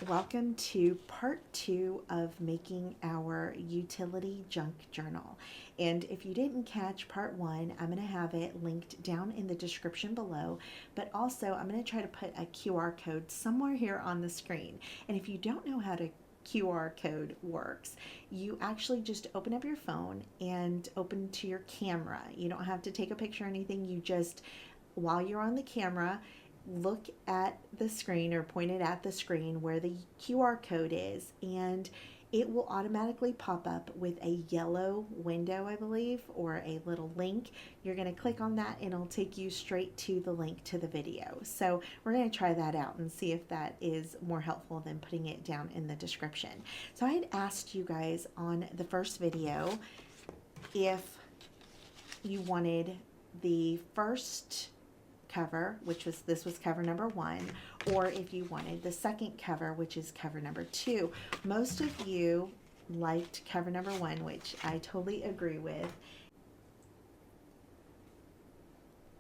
Welcome to part 2 of making our utility junk journal. And if you didn't catch part 1, I'm going to have it linked down in the description below, but also I'm going to try to put a QR code somewhere here on the screen. And if you don't know how to QR code works, you actually just open up your phone and open to your camera. You don't have to take a picture or anything. You just, while you're on the camera, look at the screen or point it at the screen where the QR code is, and it will automatically pop up with a yellow window, I believe, or a little link. You're going to click on that and it'll take you straight to the link to the video. So we're going to try that out and see if that is more helpful than putting it down in the description. So I had asked you guys on the first video if you wanted the first cover, which was cover number 1, or if you wanted the second cover, which is cover number 2. Most of you liked cover number 1, which I totally agree with.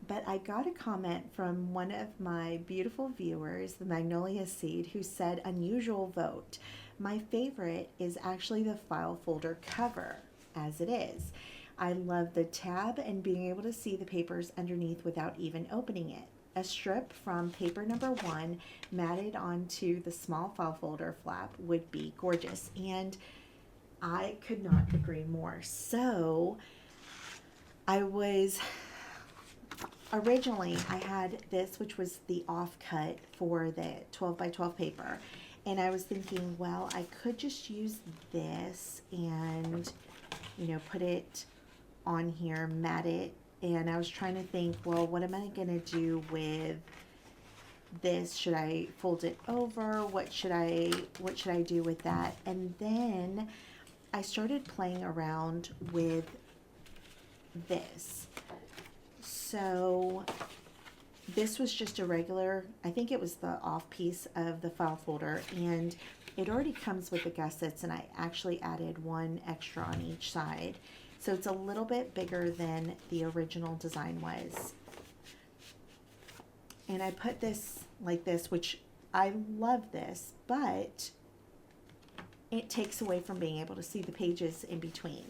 But I got a comment from one of my beautiful viewers, the Magnolia Seed, who said, unusual vote. My favorite is actually the file folder cover as it is. I love the tab and being able to see the papers underneath without even opening it. A strip from paper number 1 matted onto the small file folder flap would be gorgeous, and I could not agree more. So originally I had this, which was the offcut for the 12 by 12 paper, and I was thinking, well, I could just use this and, you know, put it on here, mat it, and I was trying to think, well, what am I going to do with this? Should I fold it over? What should I do with that? And then I started playing around with this. So this was just a regular, I think it was the off piece of the file folder, and it already comes with the gussets, and I actually added one extra on each side. So it's a little bit bigger than the original design was. And I put this like this, which I love this, but it takes away from being able to see the pages in between.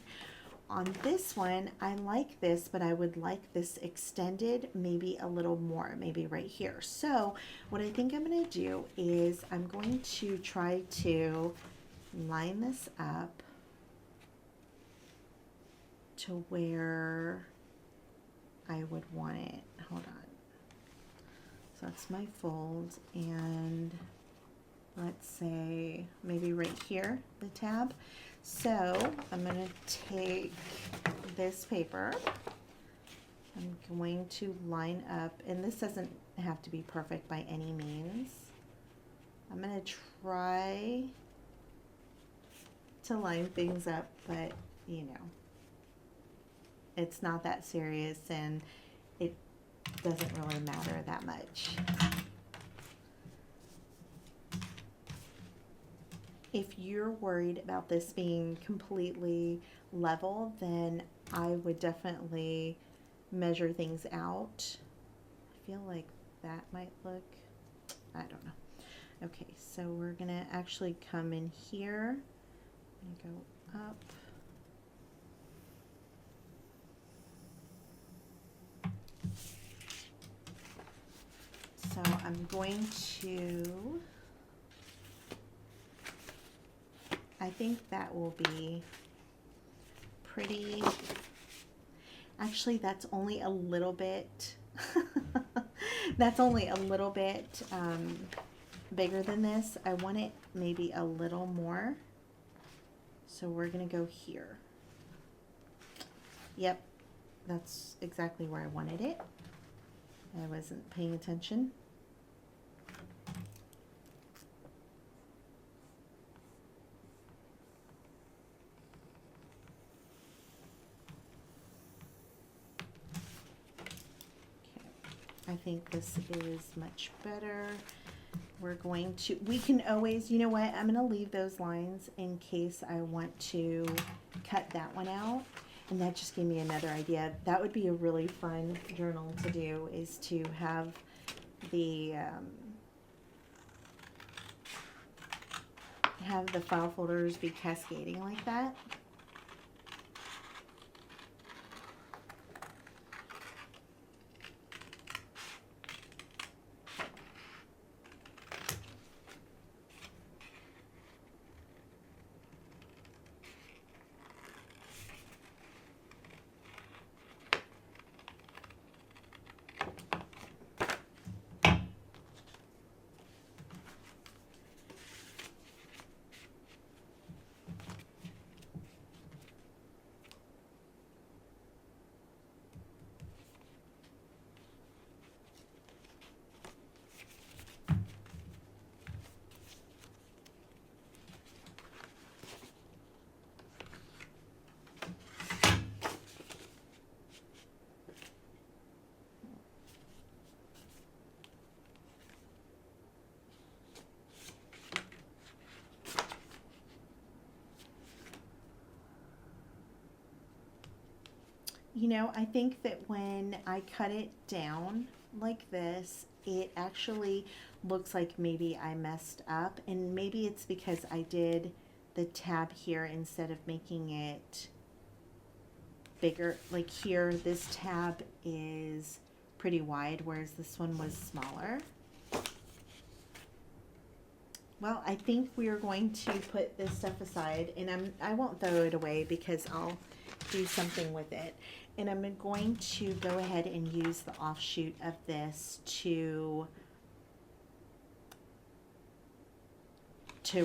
On this one, I like this, but I would like this extended maybe a little more, maybe right here. So what I think I'm going to do is I'm going to try to line this up to where I would want it. Hold on. So that's my fold, and let's say maybe right here, the tab. So I'm going to take this paper. I'm going to line up, and this doesn't have to be perfect by any means. I'm going to try to line things up, but you know, it's not that serious, and it doesn't really matter that much. If you're worried about this being completely level, then I would definitely measure things out. I feel like that might look, I don't know. Okay, so we're gonna actually come in here and go up. So I'm going to, I think that will be pretty, actually that's only a little bit, that's only a little bit bigger than this. I want it maybe a little more. So we're gonna go here. Yep, that's exactly where I wanted it. I wasn't paying attention. I think this is much better. We're going to, we can always, you know what, I'm going to leave those lines in case I want to cut that one out. And that just gave me another idea. That would be a really fun journal to do, is to have the have the file folders be cascading like that. You know, I think that when I cut it down like this, it actually looks like maybe I messed up, and maybe it's because I did the tab here instead of making it bigger. Like here, this tab is pretty wide, whereas this one was smaller. Well, I think we are going to put this stuff aside, and I won't throw it away because I'll do something with it. And I'm going to go ahead and use the offshoot of this to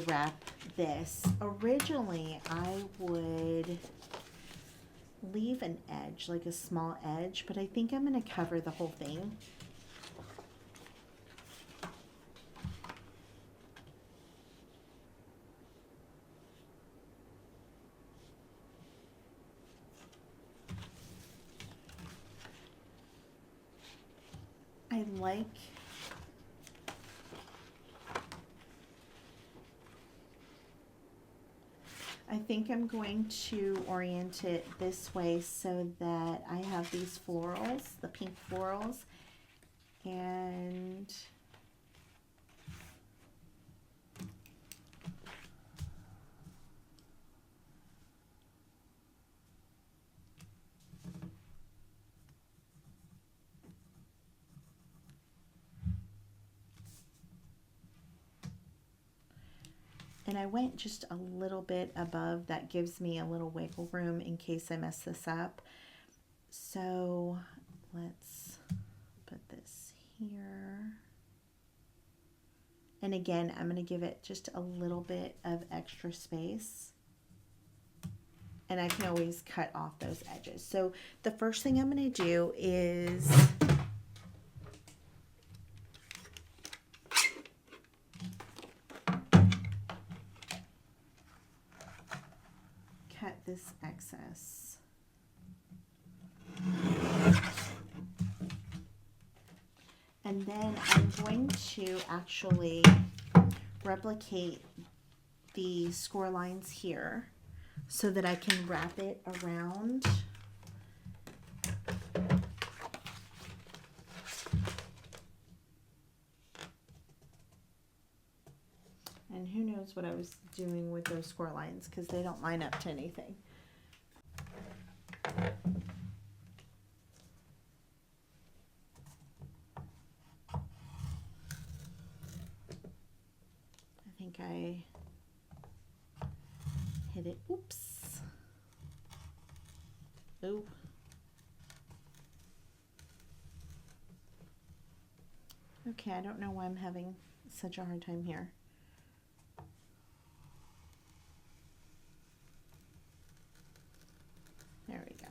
wrap this. Originally, I would leave an edge, like a small edge, but I think I'm going to cover the whole thing. I think I'm going to orient it this way so that I have these florals, the pink florals, and I went just a little bit above. That gives me a little wiggle room in case I mess this up. So let's put this here. And again, I'm going to give it just a little bit of extra space. And I can always cut off those edges. So the first thing I'm going to do is cut this excess. And then I'm going to actually replicate the score lines here so that I can wrap it around. And who knows what I was doing with those score lines, because they don't line up to anything. I think I hit it. Oops. Oh. Okay, I don't know why I'm having such a hard time here. There we go.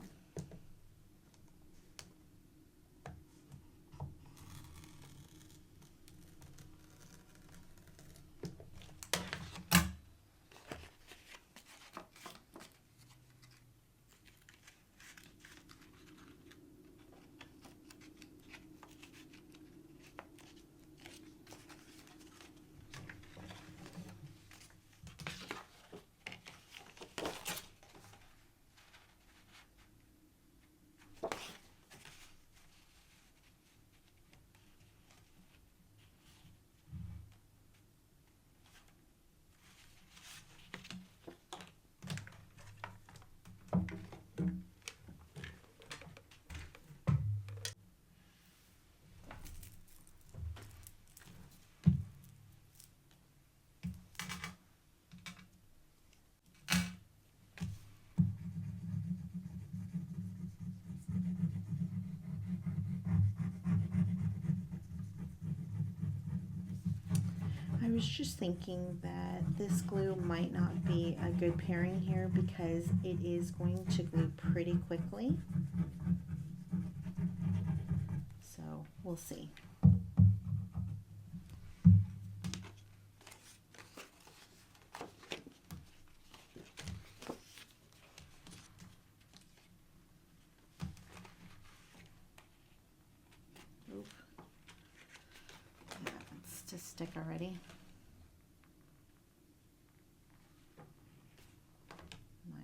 was just thinking that this glue might not be a good pairing here because it is going to glue pretty quickly. So we'll see. Oop. Yeah, it's to stick already. My.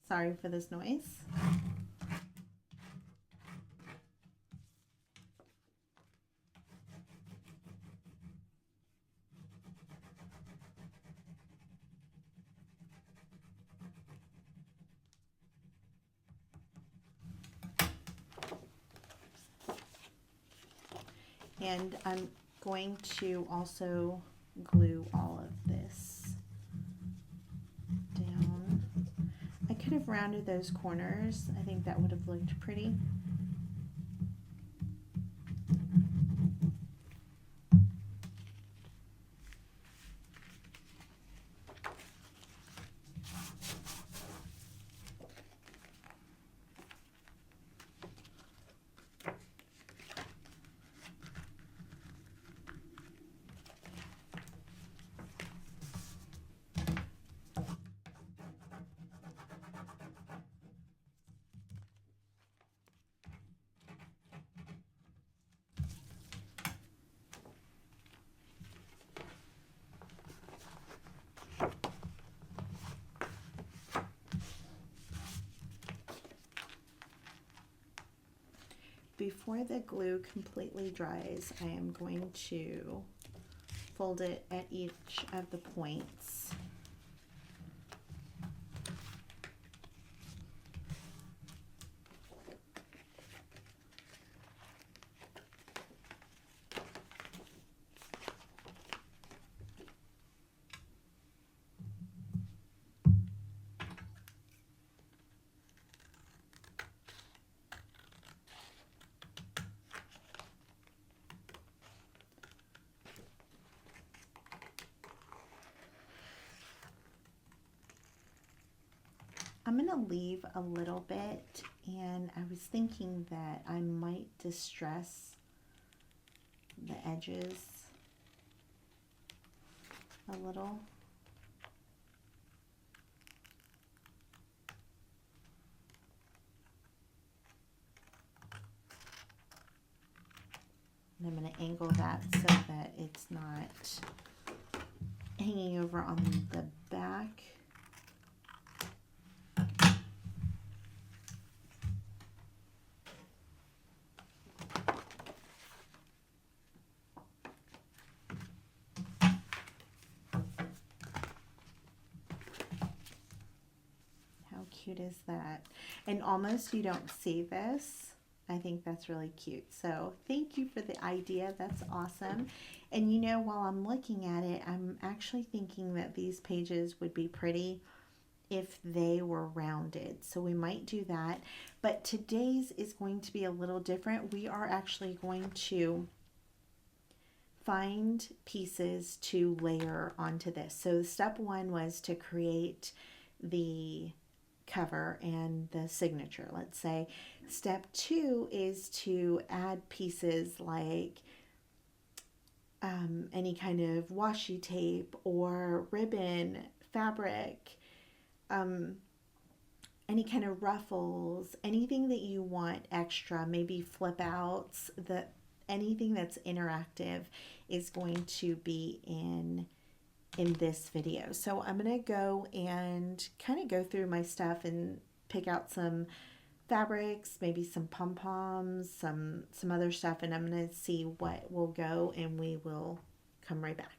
Sorry for this noise. And I'm going to also glue all of this down. I could have rounded those corners. I think that would have looked pretty. Before the glue completely dries, I am going to fold it at each of the points. I'm going to leave a little bit, and I was thinking that I might distress the edges a little. And I'm going to angle that so that it's not hanging over on the back. Cute is that? And almost you don't see this. I think that's really cute. So thank you for the idea. That's awesome. And you know, while I'm looking at it, I'm actually thinking that these pages would be pretty if they were rounded. So we might do that. But today's is going to be a little different. We are actually going to find pieces to layer onto this. So step one was to create the cover and the signature, let's say. Step two is to add pieces like any kind of washi tape or ribbon, fabric, any kind of ruffles, anything that you want extra, maybe flip outs, anything that's interactive is going to be in this video. So I'm going to go and kind of go through my stuff and pick out some fabrics, maybe some pom-poms, some other stuff, and I'm going to see what will go, and we will come right back.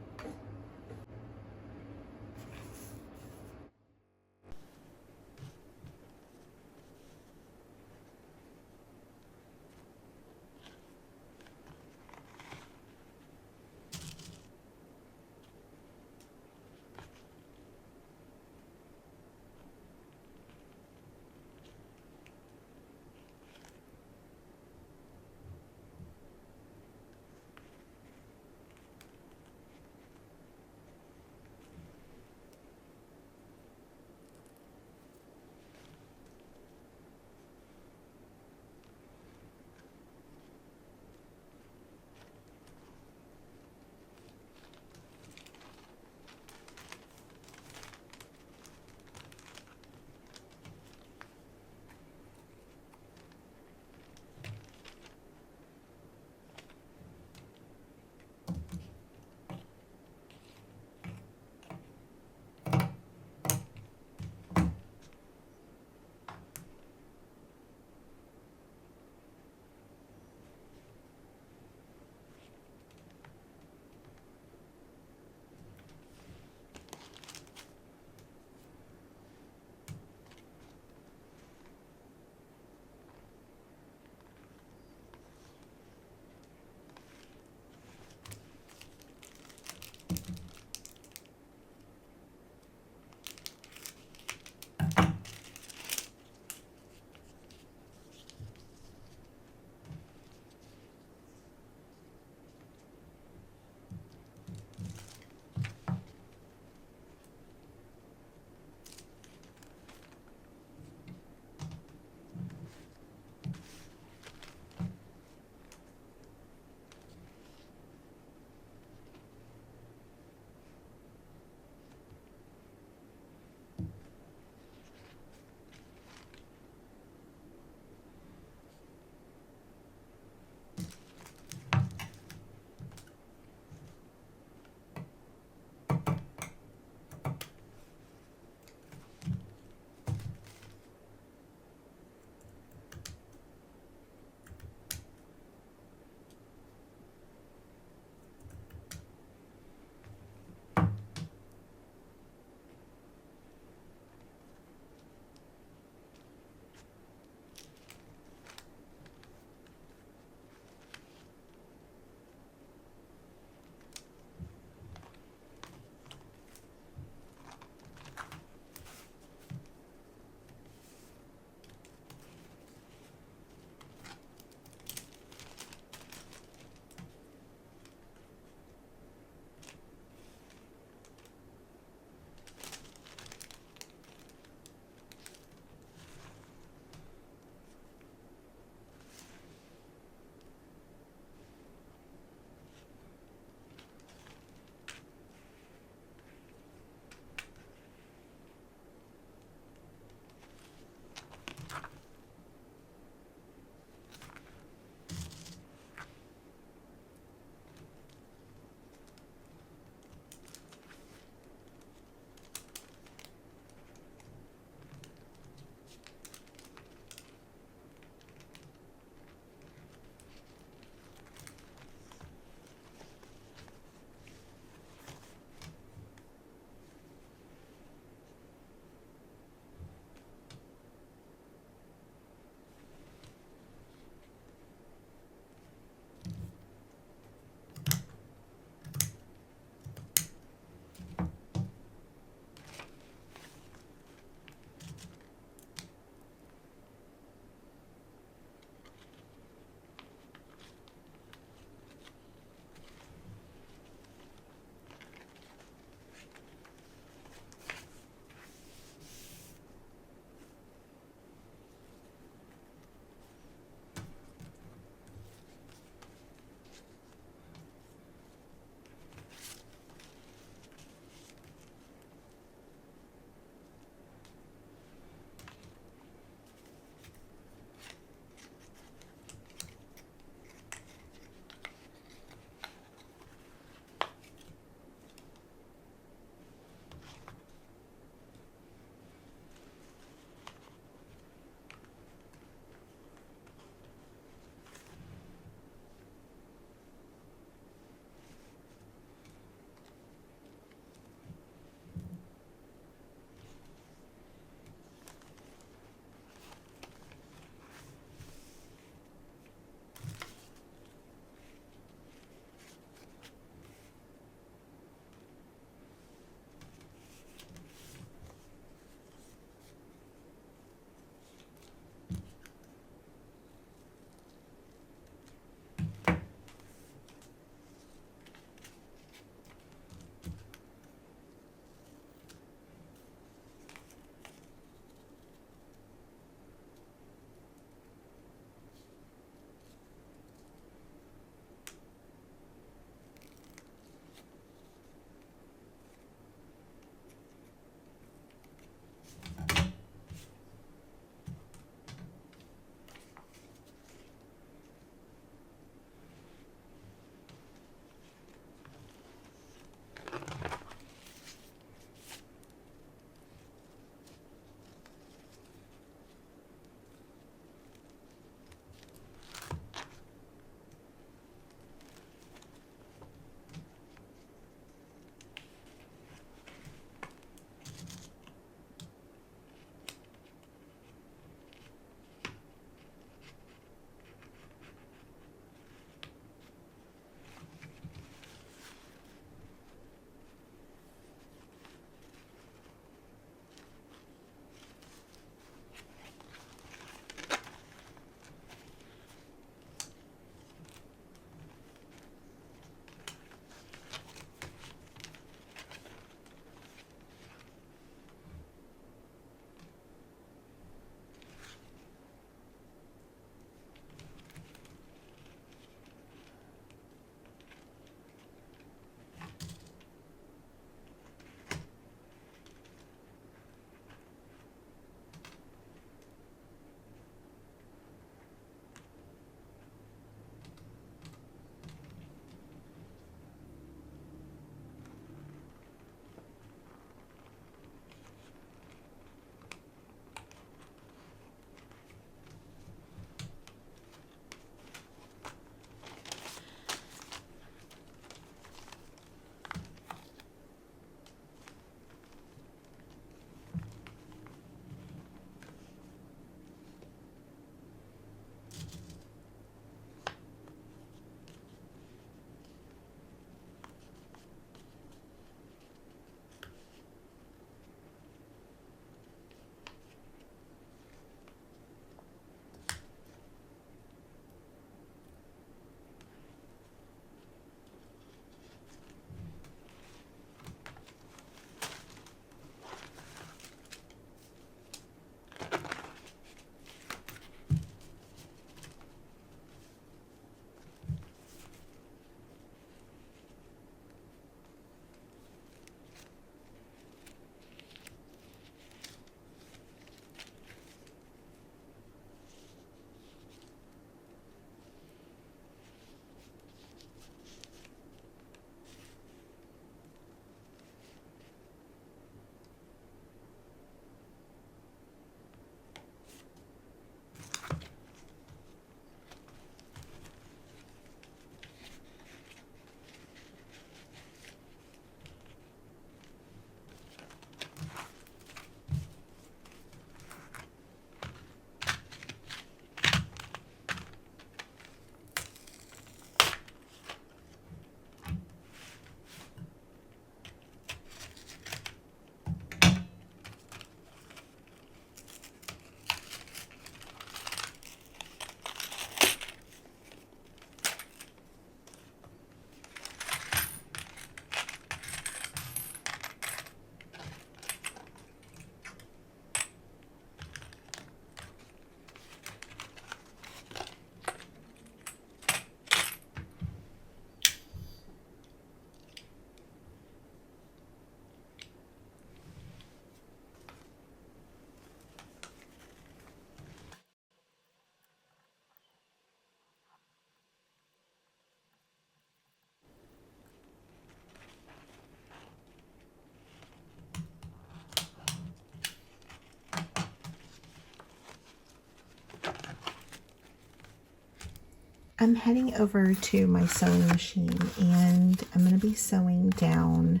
I'm heading over to my sewing machine and I'm going to be sewing down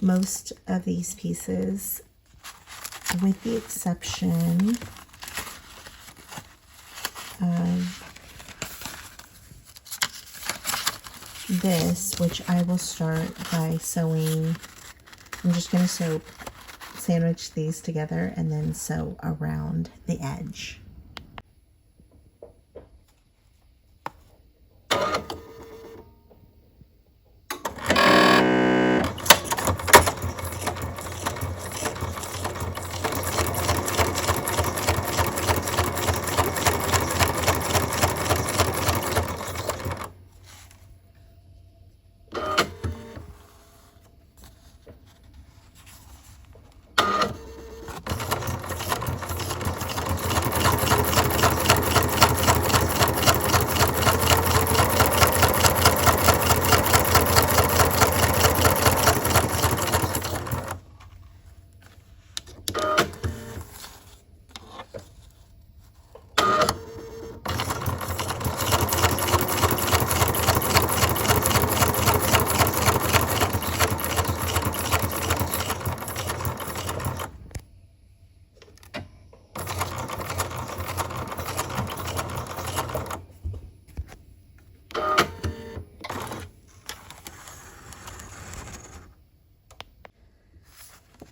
most of these pieces with the exception of this, which I will start by sewing. I'm just going to sandwich these together and then sew around the edge.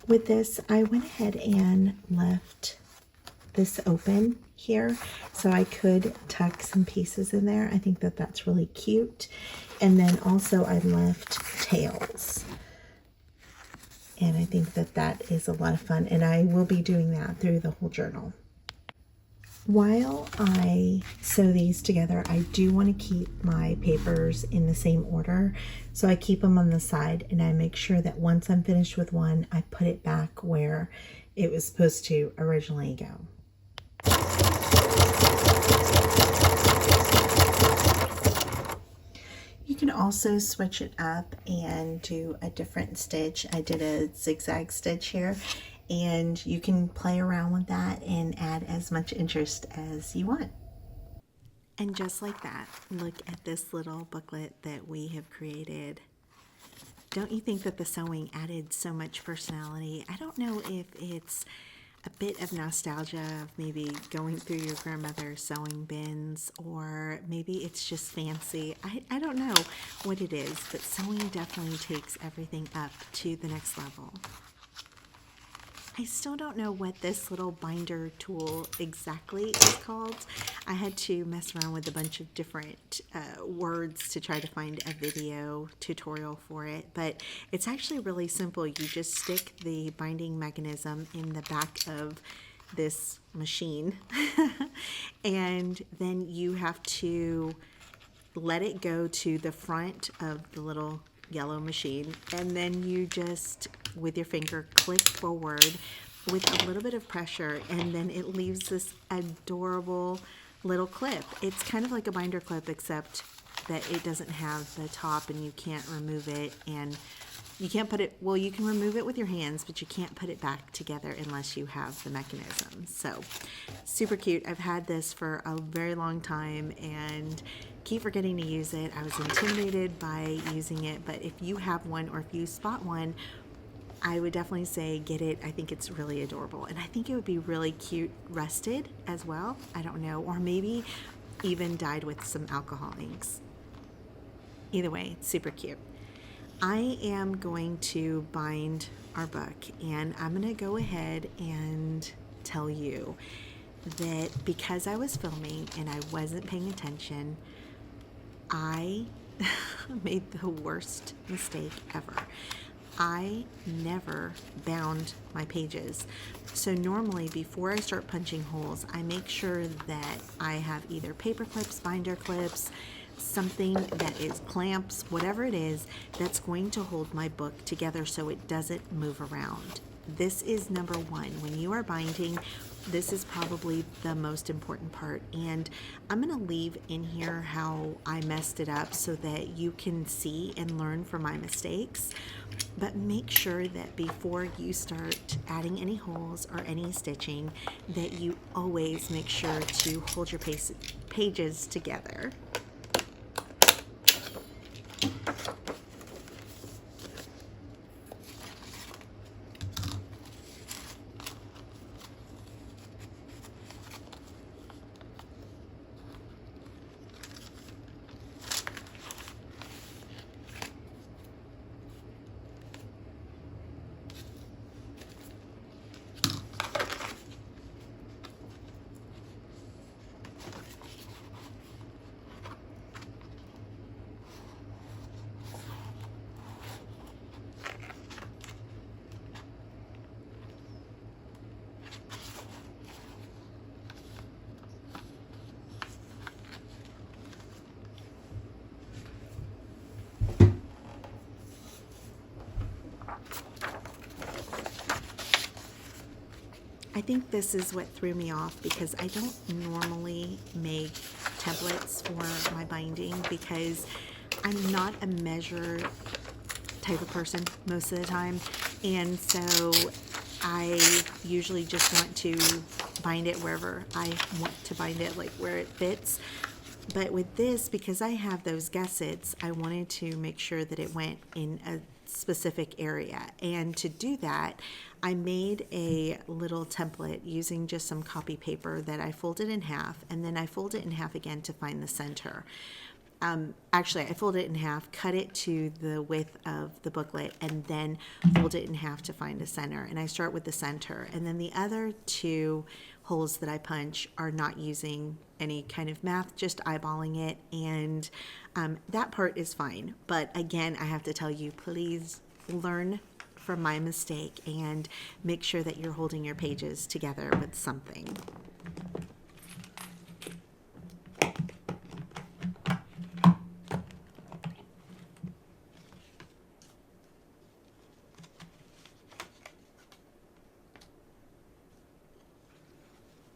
With this, I went ahead and left this open here so I could tuck some pieces in there. I think that that's really cute. And then also I left tails. And I think that that is a lot of fun, and I will be doing that through the whole journal. While I sew these together, I do want to keep my papers in the same order. So I keep them on the side and I make sure that once I'm finished with one, I put it back where it was supposed to originally go. You can also switch it up and do a different stitch. I did a zigzag stitch here, and you can play around with that and add as much interest as you want. And just like that, look at this little booklet that we have created. Don't you think that the sewing added so much personality? I don't know if it's a bit of nostalgia of maybe going through your grandmother's sewing bins, or maybe it's just fancy. I don't know what it is, but sewing definitely takes everything up to the next level. I still don't know what this little binder tool exactly is called. I had to mess around with a bunch of different words to try to find a video tutorial for it, but it's actually really simple. You just stick the binding mechanism in the back of this machine and then you have to let it go to the front of the little yellow machine, and then you just with your finger click forward with a little bit of pressure, and then it leaves this adorable little clip. It's kind of like a binder clip, except that it doesn't have the top and you can't remove it, and you can't put it, well, you can remove it with your hands, but you can't put it back together unless you have the mechanism. So super cute. I've had this for a very long time and keep forgetting to use it. I was intimidated by using it, but if you have one or if you spot one, I would definitely say get it. I think it's really adorable, and I think it would be really cute rusted as well. I don't know, or maybe even dyed with some alcohol inks. Either way, super cute. I am going to bind our book, and I'm going to go ahead and tell you that because I was filming and I wasn't paying attention, I made the worst mistake ever. I never bound my pages. So normally before I start punching holes, I make sure that I have either paper clips, binder clips, something that is clamps, whatever it is, that's going to hold my book together so it doesn't move around. This is number one. When you are binding, this is probably the most important part, and I'm going to leave in here how I messed it up so that you can see and learn from my mistakes. But make sure that before you start adding any holes or any stitching, that you always make sure to hold your pages together. I think this is what threw me off, because I don't normally make templates for my binding because I'm not a measure type of person most of the time. And so I usually just want to bind it wherever I want to bind it, like where it fits. But with this, because I have those gussets, I wanted to make sure that it went in a specific area. And to do that, I made a little template using just some copy paper that I folded in half, and then I fold it in half again to find the center. Actually, I fold it in half, cut it to the width of the booklet, and then fold it in half to find a center. And I start with the center. And then the other two holes that I punch are not using any kind of math, just eyeballing it. And that part is fine. But again, I have to tell you, please learn from my mistake and make sure that you're holding your pages together with something.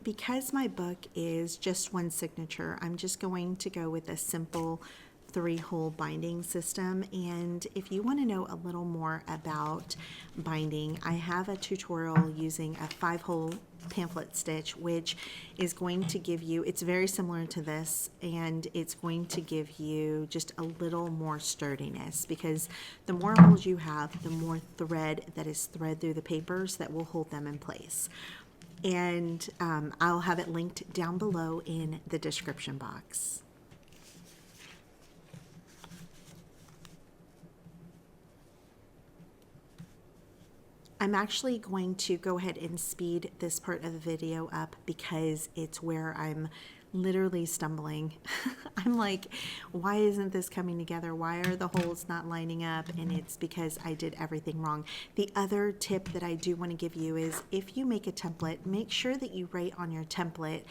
Because my book is just one signature, I'm just going to go with a simple 3-hole binding system. And if you want to know a little more about binding, I have a tutorial using a 5-hole pamphlet stitch, which is going to give you, it's very similar to this, and it's going to give you just a little more sturdiness, because the more holes you have, the more thread that is thread through the papers that will hold them in place. And I'll have it linked down below in the description box. I'm actually going to go ahead and speed this part of the video up because it's where I'm literally stumbling. I'm like, why isn't this coming together? Why are the holes not lining up? And it's because I did everything wrong. The other tip that I do want to give you is, if you make a template, make sure that you write on your template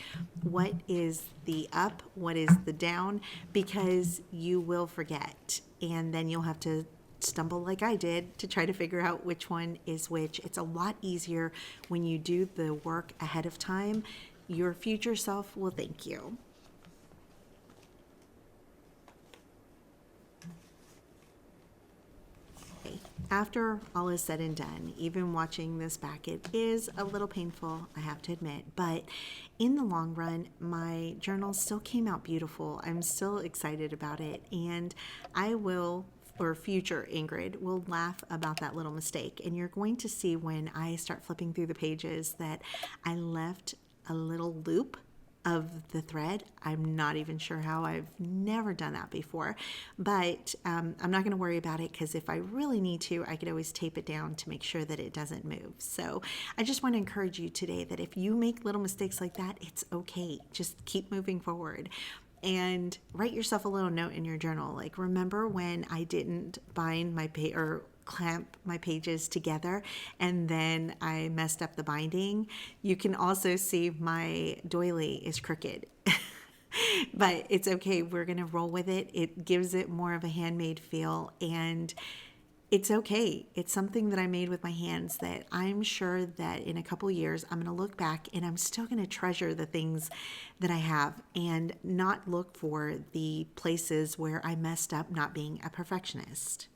what is the up, what is the down, because you will forget. And then you'll have to stumble like I did to try to figure out which one is which. It's a lot easier when you do the work ahead of time. Your future self will thank you. After all is said and done, even watching this back, it is a little painful, I have to admit, but in the long run, my journal still came out beautiful. I'm still excited about it, and I will, or future Ingrid, will laugh about that little mistake. And you're going to see when I start flipping through the pages that I left a little loop of the thread. I'm not even sure how. I've never done that before, but I'm not going to worry about it, because if I really need to, I could always tape it down to make sure that it doesn't move. So I just want to encourage you today that if you make little mistakes like that, it's okay. Just keep moving forward. And write yourself a little note in your journal, like, remember when I didn't bind my or clamp my pages together and then I messed up the binding? You can also see my doily is crooked. But it's okay. We're going to roll with it. It gives it more of a handmade feel, and it's okay. It's something that I made with my hands that I'm sure that in a couple years I'm going to look back and I'm still going to treasure the things that I have and not look for the places where I messed up not being a perfectionist.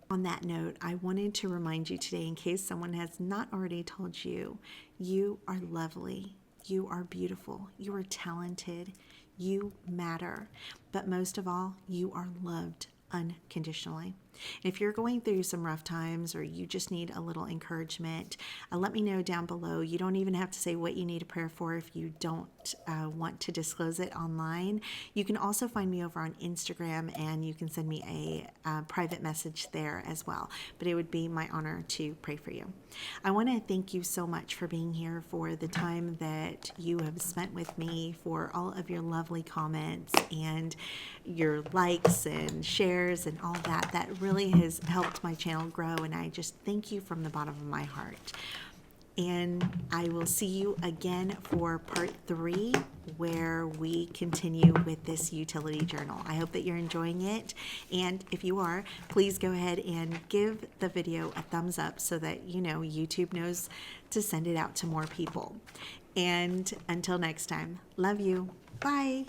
On that note, I wanted to remind you today, in case someone has not already told you, you are lovely, you are beautiful, you are talented, you matter, but most of all, you are loved unconditionally. And if you're going through some rough times or you just need a little encouragement, let me know down below. You don't even have to say what you need a prayer for if you don't want to disclose it online. You can also find me over on Instagram, and you can send me a private message there as well. But it would be my honor to pray for you. I want to thank you so much for being here, for the time that you have spent with me, for all of your lovely comments and your likes and shares and all that really has helped my channel grow, and I just thank you from the bottom of my heart. And I will see you again for part 3, where we continue with this utility journal. I hope that you're enjoying it. And if you are, please go ahead and give the video a thumbs up so that YouTube knows to send it out to more people. And until next time, love you. Bye.